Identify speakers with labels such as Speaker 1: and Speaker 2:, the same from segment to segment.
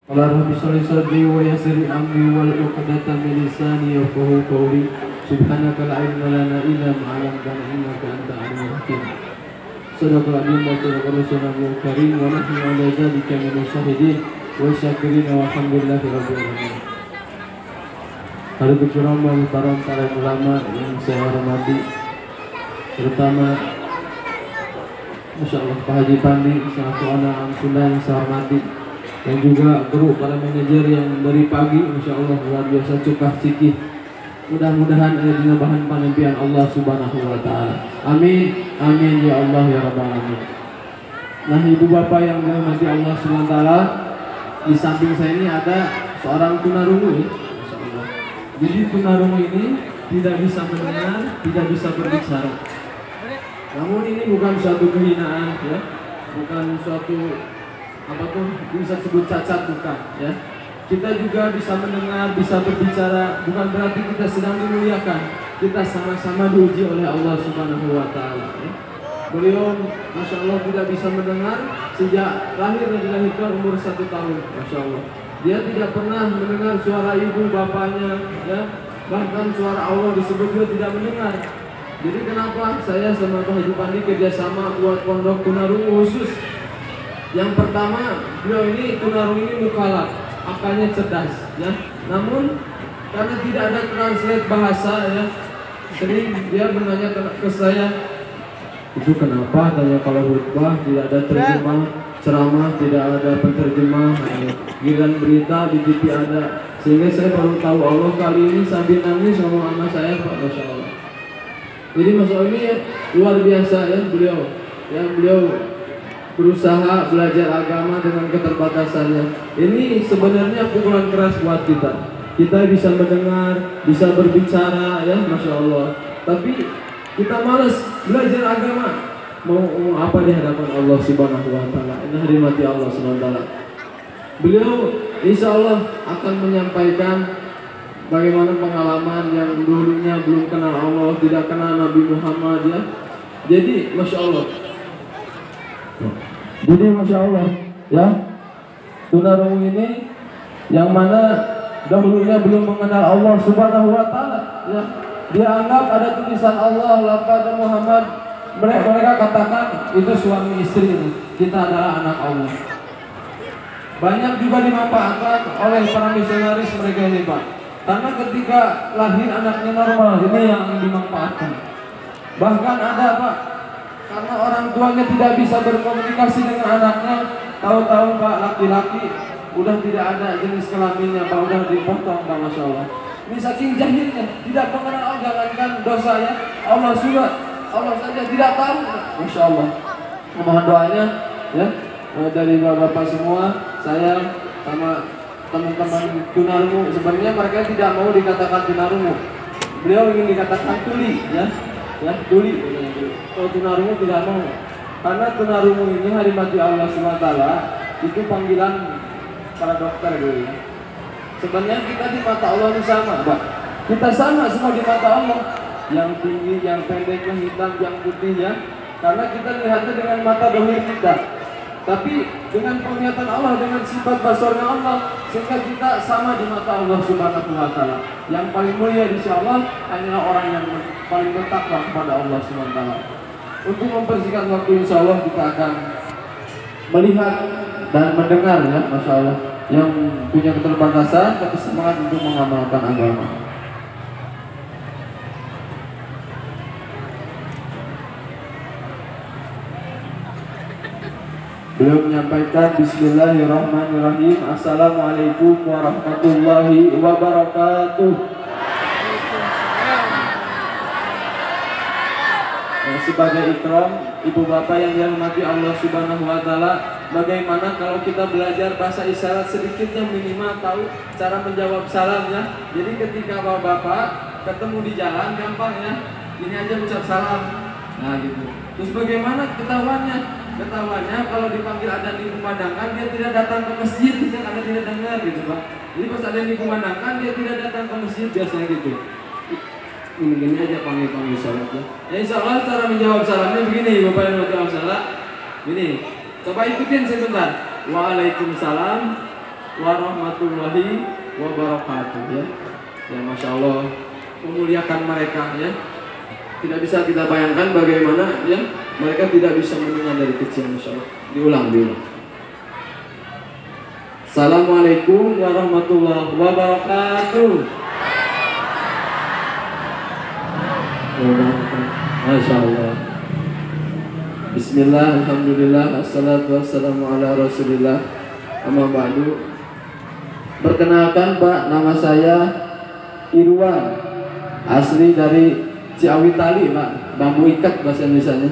Speaker 1: Qala rabbi shrah li sadri wa yassir li amri wal 'uqdatam min lisani yafqahu qawli. Subhanaka la ilma lana illa ma 'allamtana innaka antal alimul hakim. Sadaqal azim wa sadaqar rasulul karim wa nahnu 'ala dzalika minasy syahidin wa syakirin walhamdulillahi rabbil alamin. Hadirin kiram wa muhtaram para ulama yang saya hormati, terutama Masya Allah Pak Haji Pandi selaku anak Amsunda yang saya hormati, dan juga guru para manajer yang dari pagi Masya Allah luar biasa cukah cikih. Mudah-mudahan ada dina bahan panimpian Allah Subhanahu wa Ta'ala. Amin, amin ya Allah ya Rabbal alamin. Nah, ibu bapak yang dirahmati Allah Subhanahu wa Ta'ala, di samping saya ini ada seorang tunarungu ya. Masya Allah. Jadi tunarungu ini tidak bisa mendengar, tidak bisa berbicara. Namun ini bukan suatu kehinaan ya, bukan suatu apa tuh bisa sebut cacat, bukan ya. Kita juga bisa mendengar, bisa berbicara, bukan berarti kita sedang dimuliakan. Kita sama-sama diuji oleh Allah Subhanahu wa Ta'ala ya. Beliau Masya Allah tidak bisa mendengar sejak lahir dan dilahirkan umur 1 tahun. Masya Allah. Dia tidak pernah mendengar suara ibu bapaknya ya, bahkan suara Allah disebut dia tidak mendengar. Jadi kenapa saya sama Pak Haji Pandi kerjasama buat pondok tunarungu khusus? Yang pertama, beliau ini tunarungu ini mukalaf, akalnya cerdas ya. Namun karena tidak ada translate bahasa ya, sering dia bertanya ke saya, itu kenapa tanya kalau khutbah tidak ada terjemah, ceramah tidak ada penterjemah, giliran berita di TV ada. Sehingga saya baru tahu Allah kali ini sambil nangis sama anak saya, Pak. Masya Allah. Jadi masalah ini ya, luar biasa ya beliau berusaha belajar agama dengan keterbatasannya. Ini sebenarnya pukulan keras buat kita. Kita bisa mendengar, bisa berbicara ya, Masya Allah. Tapi kita malas belajar agama. Mau apa di hadapan Allah Subhanahu wa Ta'ala. Ini hadirin Allah Subhanahu wa Ta'ala. Beliau insya Allah akan menyampaikan bagaimana pengalaman yang dulunya belum kenal Allah, tidak kenal Nabi Muhammad ya. Jadi Masya Allah. Jadi Masya Allah ya, tunarungu ini yang mana dahulunya belum mengenal Allah Subhanahu wa Ta'ala ya. Dia anggap ada tulisan Allah laqad Muhammad. Mereka katakan itu suami istri, kita adalah anak Allah. Banyak juga dimanfaatkan oleh para misionaris mereka ini, Pak. Karena ketika lahir anaknya normal, ini yang dimanfaatkan. Bahkan ada, Pak, karena orang tuanya tidak bisa berkomunikasi dengan anaknya, tahu-tahu Pak laki-laki udah tidak ada jenis kelaminnya, Pak, udah dipotong, Pak. Masya Allah. Ini saking jahilnya, tidak mengenal, jangankan dosanya, Allah saja tidak tahu. Masya Allah. Mohon doanya ya dari bapak-bapak semua, saya sama teman-teman tunarungu. Sebenarnya mereka tidak mau dikatakan tunarungu. Beliau ingin dikatakan tuli ya, tuli. Kalau tunarungu tidak mau. Karena tunarungu ini harimati Allah SWT itu panggilan para dokter dulu. Sebenarnya kita di mata Allah ini sama, Pak. Kita sama semua di mata Allah. Yang tinggi, yang pendek, yang hitam, yang putih ya. Karena kita lihatnya dengan mata dohir kita. Tapi dengan penglihatan Allah, dengan sifat basarnya Allah, sehingga kita sama di mata Allah Subhanahu wa Ta'ala. Yang paling mulia di sisi Allah hanyalah orang yang paling bertakwa kepada Allah Subhanahu wa Ta'ala. Untuk mempersingkat waktu, insya Allah kita akan melihat dan mendengar ya, Masya Allah, yang punya keterbatasan tapi semangat untuk mengamalkan agama. Beliau menyampaikan Bismillahirrahmanirrahim. Assalamualaikum warahmatullahi wabarakatuh. Sebagai ikram, ibu bapak yang dirahmati Allah Subhanahu wa Ta'ala, bagaimana kalau kita belajar bahasa isyarat sedikitnya, minimal tahu cara menjawab salam ya. Jadi ketika bapak-bapak ketemu di jalan gampang ya, ini aja ucap salam. Nah gitu. Terus bagaimana ketahuannya? Ketahuannya kalau dipanggil adzan dikumandangkan, dia tidak datang ke masjid, karena tidak dengar gitu, Pak. Jadi pas adzan dikumandangkan, dia tidak datang ke masjid, biasanya gitu. Ini aja panggil salat ya. Ya insya Allah cara menjawab salamnya begini, Bapak yang menjawab salam. Ini, coba ikutin sebentar. Waalaikumsalam warahmatullahi wabarakatuh ya. Ya Masya Allah, memuliakan mereka ya. Tidak bisa kita bayangkan bagaimana ya mereka tidak bisa mendengar dari kecil. Masya Allah. Diulang. Assalamualaikum warahmatullahi wabarakatuh. Masya Allah. Bismillah, alhamdulillah, assalatu wassalamu ala rasulillah. Amma ba'du. Perkenalkan Pak, nama saya Irwan, asli dari Ciawi Tali Pak, bambu ikat bahasa Indonesianya.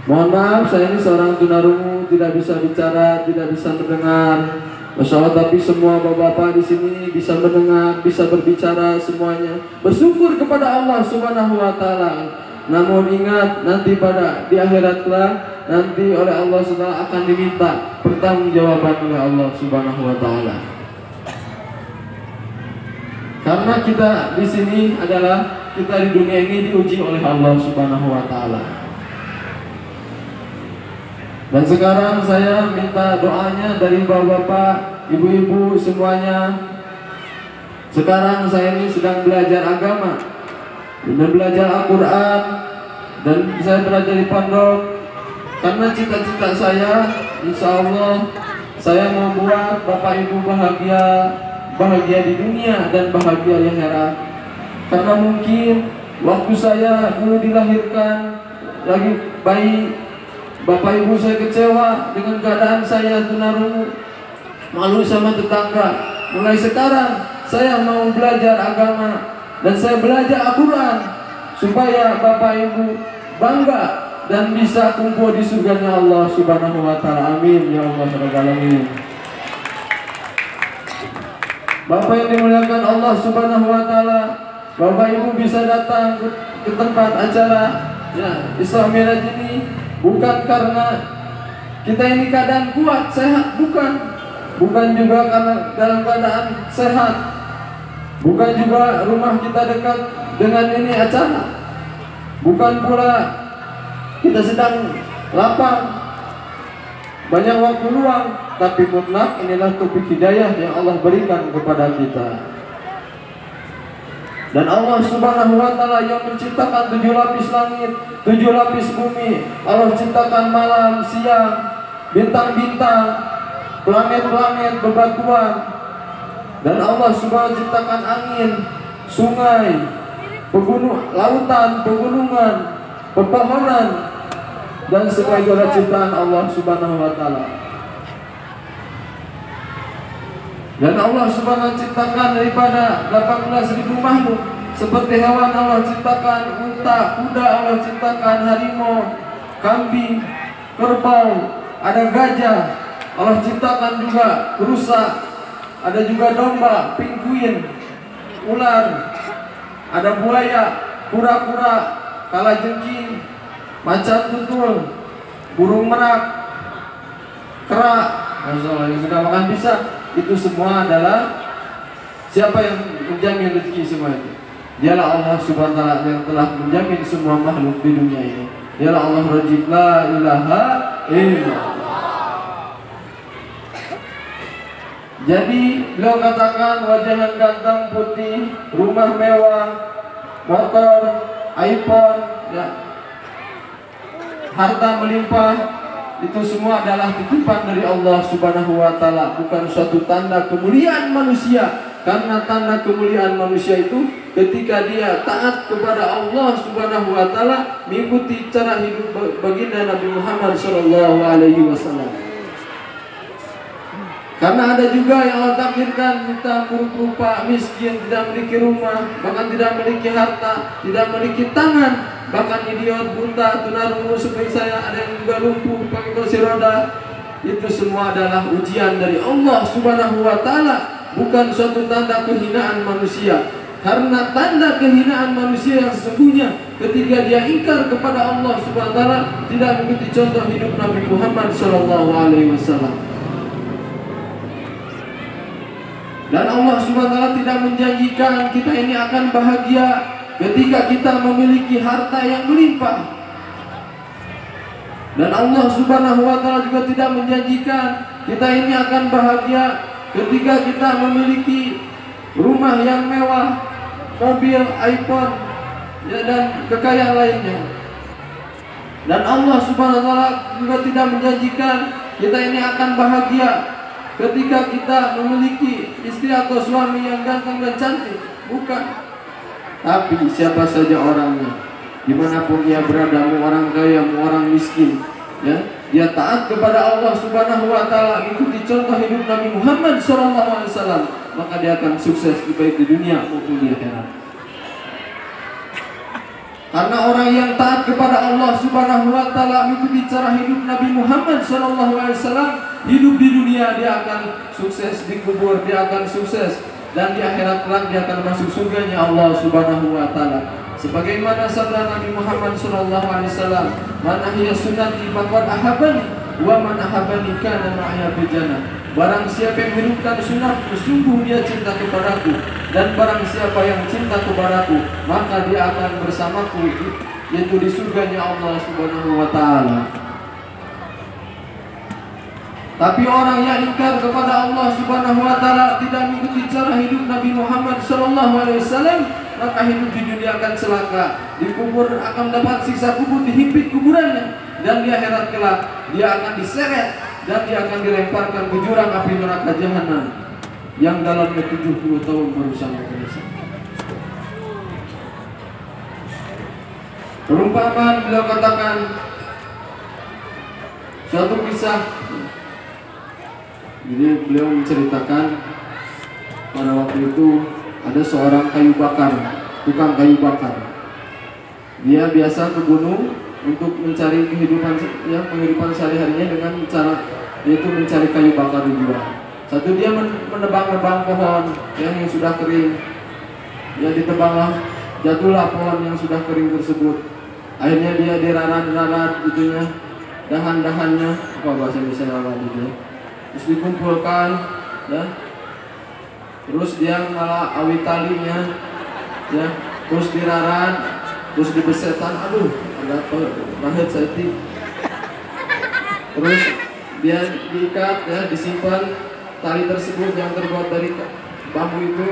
Speaker 1: Mohon maaf, saya ini seorang tunarungu, tidak bisa bicara, tidak bisa mendengar. Masya Allah, tapi semua bapak-bapak di sini bisa mendengar, bisa berbicara semuanya. Bersyukur kepada Allah Subhanahu wa Ta'ala. Namun ingat, nanti di akhirat kelak, nanti oleh Allah Subhanahu akan diminta pertanggungjawaban oleh Allah Subhanahu wa Ta'ala. Karena kita di sini adalah kita di dunia ini diuji oleh Allah Subhanahu wa Ta'ala. Dan sekarang saya minta doanya dari bapak-bapak, ibu-ibu semuanya. Sekarang saya ini sedang belajar agama, dan belajar Al-Quran, dan saya belajar di pondok. Karena cita-cita saya, insya Allah saya mau buat bapak ibu bahagia di dunia dan bahagia di akhirat. Karena mungkin waktu saya dulu dilahirkan lagi bayi, bapak ibu saya kecewa dengan keadaan saya tunarungu, malu sama tetangga. Mulai sekarang saya mau belajar agama dan saya belajar Al-Quran supaya bapak ibu bangga dan bisa kumpul di surganya Allah Subhanahu wa Ta'ala. Amin ya Allah rabbal alamin. Bapak yang dimuliakan Allah Subhanahu wa Ta'ala, bapak ibu bisa datang ke tempat acara ya Isra Miraj ini bukan karena kita ini keadaan kuat, sehat, bukan juga karena dalam keadaan sehat, bukan juga rumah kita dekat dengan ini acara, bukan pula kita sedang lapang, banyak waktu luang, tapi mutlak inilah taufik hidayah yang Allah berikan kepada kita. Dan Allah Subhanahu wa Ta'ala yang menciptakan 7 lapis langit, 7 lapis bumi. Allah ciptakan malam, siang, bintang-bintang, planet-planet, bebatuan. Dan Allah Subhanahu ciptakan angin, sungai, lautan, pegunungan, pepohonan, dan segala ciptaan Allah Subhanahu wa Ta'ala. Dan Allah Subhanahu ciptakan daripada 18.000 makhluk. Seperti hewan Allah ciptakan unta, kuda Allah ciptakan harimau, kambing, kerbau, ada gajah, Allah ciptakan juga rusa, ada juga domba, penguin, ular, ada buaya, kura-kura, kalajengking, macan tutul, burung merak, kera. Yang sudah makan bisa. Itu semua adalah siapa yang menjamin rezeki semua itu? Dialah Allah Subhanahu wa Ta'ala yang telah menjamin semua makhluk di dunia ini. Dialah Allah Razzaq, la ilaha illallah. Jadi beliau katakan wajah yang ganteng putih, rumah mewah, motor, iPhone, ya, harta melimpah. Itu semua adalah titipan dari Allah Subhanahu wa Ta'ala, bukan suatu tanda kemuliaan manusia. Karena tanda kemuliaan manusia itu ketika dia taat kepada Allah Subhanahu wa Ta'ala, mengikuti cara hidup baginda Nabi Muhammad sallallahu alaihi wasallam. Karena ada juga yang Allah takdirkan kita buruk-rupa, miskin, tidak memiliki rumah, bahkan tidak memiliki harta, tidak memiliki tangan, bahkan idiot, buta, tunarungu seperti saya, ada yang juga lumpuh pakai kursi roda. Itu semua adalah ujian dari Allah Subhanahu wa Ta'ala, bukan suatu tanda kehinaan manusia. Karena tanda kehinaan manusia yang sesungguhnya ketika dia ingkar kepada Allah Subhanahu wa Ta'ala, tidak mengikuti contoh hidup Nabi Muhammad sallallahu alaihi wasallam. Dan Allah Subhanahu wa Ta'ala tidak menjanjikan kita ini akan bahagia ketika kita memiliki harta yang melimpah. Dan Allah Subhanahu wa Ta'ala juga tidak menjanjikan kita ini akan bahagia ketika kita memiliki rumah yang mewah, mobil, iPhone, ya, dan kekayaan lainnya. Dan Allah Subhanahu wa Ta'ala juga tidak menjanjikan kita ini akan bahagia ketika kita memiliki istri atau suami yang ganteng dan cantik. Bukan. Tapi siapa saja orangnya, dimanapun dia berada, mau orang kaya, mau orang miskin, ya, dia taat kepada Allah Subhanahu wa Ta'ala, ikuti contoh hidup Nabi Muhammad SAW, maka dia akan sukses baik di dunia maupun di akhirat. Karena orang yang taat kepada Allah Subhanahu wa Ta'ala, mengikuti cara hidup Nabi Muhammad SAW, hidup di dunia dia akan sukses, di kubur dia akan sukses, dan di akhirat kelak dia akan masuk surganya Allah Subhanahu wa Ta'ala. Sebagaimana sabda Nabi Muhammad SAW, "Man ahya sunnati faqad ahabbani, wa man ahabbani kana ma'aya fil jannah." Barang siapa yang menghidupkan sunnahku, sungguh dia cinta kepadaku, dan barang siapa yang cinta kepadaku, maka dia akan bersamaku, yaitu di surganya Allah Subhanahu wa Ta'ala. Tapi orang yang ingkar kepada Allah Subhanahu wa Ta'ala, tidak mengikuti cara hidup Nabi Muhammad SAW, maka hidup di dunia akan celaka, di kubur akan mendapat siksa kubur, dihimpit kuburannya, dan di akhirat kelak dia akan diseret dan dia akan dilemparkan ke jurang api neraka jahanam yang dalamnya 70 tahun baru sampai ke desa. Perumpamaan beliau katakan suatu kisah. Jadi beliau menceritakan pada waktu itu ada seorang kayu bakar, tukang kayu bakar. Dia biasa ke gunung untuk mencari kehidupan, ya, kehidupan sehari-harinya dengan cara yaitu mencari kayu bakar dijual. Satu dia menebang-nebang pohon yang sudah kering. Ya, ditebanglah, jatuhlah pohon yang sudah kering tersebut. Akhirnya dia dirarat-rarat gitunya, dahan-dahannya, apa bahasa Indonesia rarat gitu, terus dikumpulkan, ya. Terus dia malah awit talinya, ya, terus dirarat, terus dibesetan, aduh, ada rahit seti. Terus dia diikat, ya, disimpan tali tersebut yang terbuat dari bambu itu,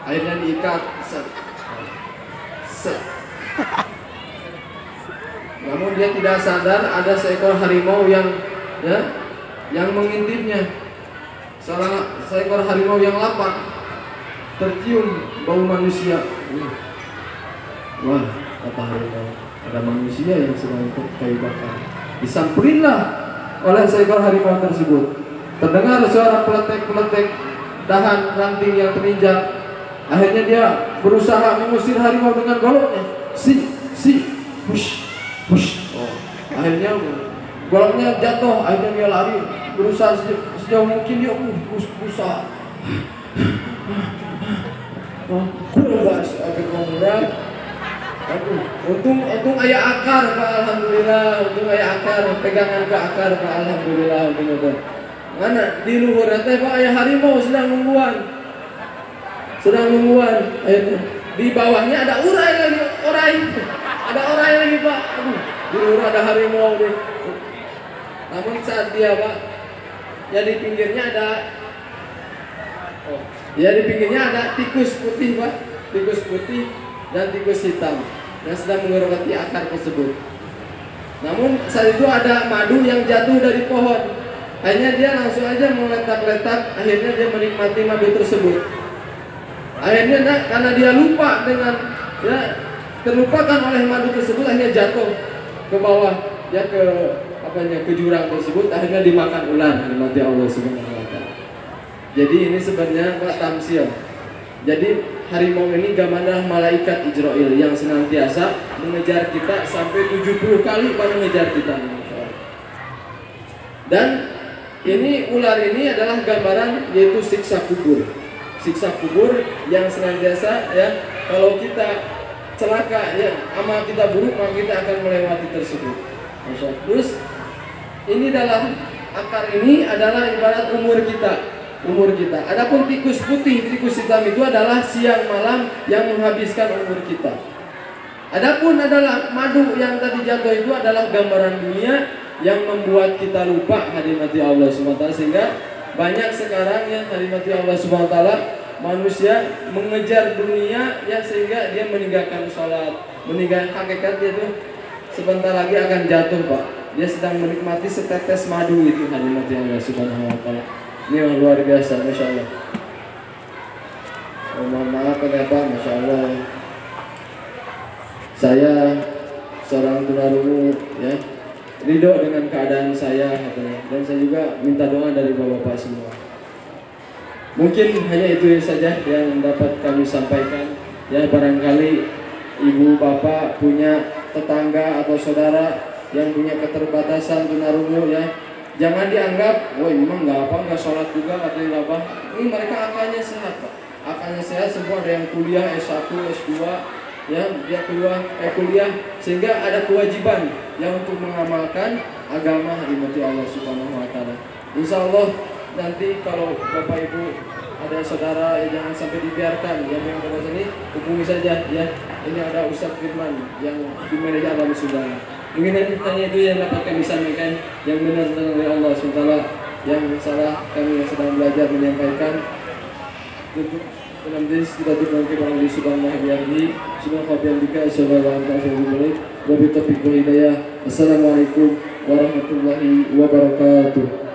Speaker 1: akhirnya diikat, set. Namun dia tidak sadar ada seekor harimau yang, ya, yang mengintipnya. Seekor harimau yang lapar tercium bau manusia. Wah, kata harimau, ada manusia yang sedang kayu bakar. Disamperinlah oleh seekor harimau tersebut. Terdengar suara peletek-peletek dahan ranting yang terinjak. Akhirnya dia berusaha mengusir harimau dengan goloknya. Push. Oh. Akhirnya goloknya jatuh. Akhirnya dia lari, berusaha sejauh mungkin dia berusaha. Kurus agak murah. Aduh, untung ayah akar, Pak, alhamdulillah. Untung ayah akar, pegangan ke akar, Pak, alhamdulillah. Mana di luhur teh, Pak, ayah harimau sedang nungguan. Akhirnya di bawahnya ada urai lagi, ada urai lagi, Pak. Aduh, di luhur ada harimau deh. Namun saat dia, Pak, ya di pinggirnya ada tikus putih, Pak, tikus putih dan tikus hitam yang sedang mengerogoti akar tersebut. Namun saat itu ada madu yang jatuh dari pohon. Akhirnya dia langsung aja meletak-letak. Akhirnya dia menikmati madu tersebut. Akhirnya karena dia lupa dengan, ya, terlupakan oleh madu tersebut, akhirnya jatuh ke bawah, ya, ke jurang tersebut. Akhirnya dimakan ular, dimati Allah Subhanahu wa Ta'ala. Jadi ini sebenarnya, Pak, tamsil. Jadi harimau ini gambaran malaikat Israel yang senantiasa mengejar kita sampai 70 kali pada mengejar kita. Dan ini ular ini adalah gambaran yaitu siksa kubur. Siksa kubur yang senantiasa, ya, kalau kita celaka, ya, amal kita buruk, maka kita akan melewati tersebut. Terus ini dalam akar ini adalah ibarat umur kita. Adapun tikus putih, tikus hitam itu adalah siang malam yang menghabiskan umur kita. Adapun adalah madu yang tadi jatuh itu adalah gambaran dunia yang membuat kita lupa hadirat Allah SWT, sehingga banyak sekarang yang harimati Allah Subhanahu wa taala manusia mengejar dunia ya sehingga dia meninggalkan sholat, meninggalkan hakikat dia tuh sebentar lagi akan jatuh Pak. Dia sedang menikmati setetes madu itu harimati Allah Subhanahu wa taala. Ini yang luar biasa, masya Allah. Oh, mohon maaf ya Pak, masya Allah. Saya seorang tunarungu ya, ridho dengan keadaan saya katanya. Dan saya juga minta doa dari bapak-bapak semua. Mungkin hanya itu saja yang dapat kami sampaikan. Ya barangkali ibu bapak punya tetangga atau saudara yang punya keterbatasan tunarungu ya, jangan dianggap, wah memang nggak sholat juga katanya apa. Ini mereka akalnya sehat Pak. Akalnya sehat, semua ada yang kuliah S1, S2 ya, dia kuliah sehingga ada kewajiban yang untuk mengamalkan agama harimati Allah Subhanahu wa taala. Insyaallah nanti kalau Bapak Ibu ada saudara ya, jangan sampai dibiarkan yang memang sini, hubungi saja ya. Ini ada Ustaz Firman yang di Manajer Alam Sudana. Ingin tanya itu yang dapat kami sampaikan, yang benar dari Allah SWT, yang salah kami yang sedang belajar menyampaikan. Dalam diri kita dibantu oleh Subhanahu biarni, Subhanahu bihamdika, Subhanahu wa ta'ala, wa bi taufiq hidayah. Assalamualaikum warahmatullahi wabarakatuh.